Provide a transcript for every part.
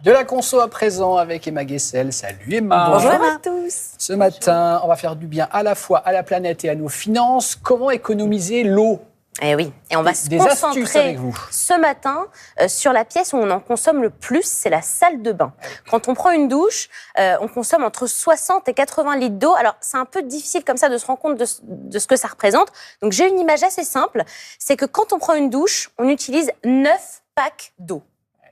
De la conso à présent avec Emma Guessel. Salut Emma. Bonjour à tous. Ce matin, on va faire du bien à la fois à la planète et à nos finances. Comment économiser l'eau ? Eh oui, et on va se Des astuces concentrer avec vous. ce matin sur la pièce où on en consomme le plus, c'est la salle de bain. Quand on prend une douche, on consomme entre 60 et 80 litres d'eau. Alors, c'est un peu difficile comme ça de se rendre compte de ce que ça représente. Donc, j'ai une image assez simple. C'est que quand on prend une douche, on utilise 9 packs d'eau.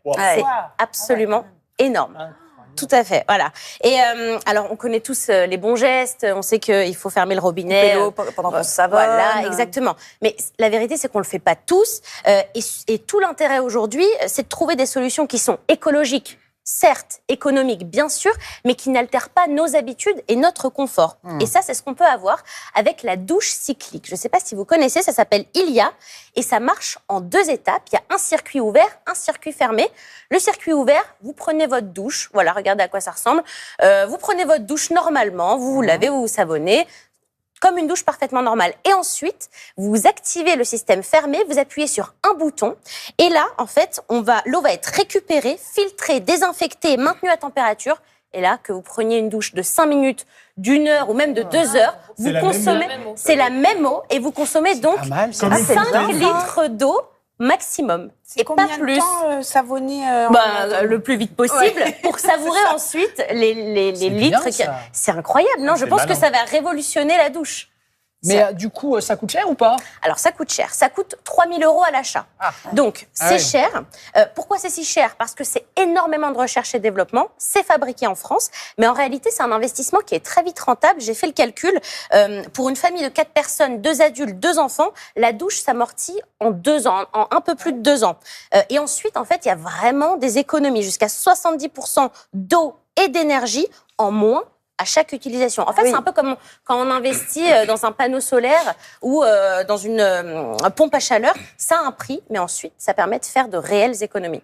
Wow. C'est absolument énorme. Tout à fait, voilà. Et alors, on connaît tous les bons gestes. On sait qu'il faut fermer le robinet. Couper l'eau pendant qu'on se savonne. Voilà, exactement. Mais la vérité, c'est qu'on le fait pas tous. Et tout l'intérêt aujourd'hui, c'est de trouver des solutions qui sont écologiques, certes, économiques, bien sûr, mais qui n'altèrent pas nos habitudes et notre confort. Et ça, c'est ce qu'on peut avoir avec la douche cyclique. Je ne sais pas si vous connaissez, ça s'appelle Ilia. Et ça marche en 2 étapes. Il y a un circuit ouvert, un circuit fermé. Le circuit ouvert, vous prenez votre douche. Voilà, regardez à quoi ça ressemble. Vous prenez votre douche normalement, vous vous lavez, vous vous savonnez, comme une douche parfaitement normale. Et ensuite, vous activez le système fermé, vous appuyez sur un bouton. Et là, en fait, l'eau va être récupérée, filtrée, désinfectée, maintenue à température. Et là, que vous preniez une douche de 5 minutes, d'1 heure ou même de 2 heures, vous consommez... C'est la même eau et vous consommez donc Pas mal, ça. 5 litres d'eau maximum. Et pas Combien plus. de temps savonner Le plus vite possible pour savourer ensuite les bien, litres. ça. C'est incroyable, non ? Je C'est pense malin. que ça va révolutionner la douche. Mais du coup, ça coûte cher ou pas ? Alors, ça coûte cher. Ça coûte 3 000 € à l'achat. Donc, c'est oui. cher. Pourquoi c'est si cher ? Parce que c'est énormément de recherche et développement. C'est fabriqué en France. Mais en réalité, c'est un investissement qui est très vite rentable. J'ai fait le calcul. Pour une famille de 4 personnes, 2 adultes, 2 enfants, la douche s'amortit en 2 ans, en un peu plus de 2 ans. Et ensuite, en fait, il y a vraiment des économies. Jusqu'à 70% d'eau et d'énergie en moins à chaque utilisation. En fait, c'est un peu comme quand on investit dans un panneau solaire ou dans une pompe à chaleur. Ça a un prix, mais ensuite, ça permet de faire de réelles économies.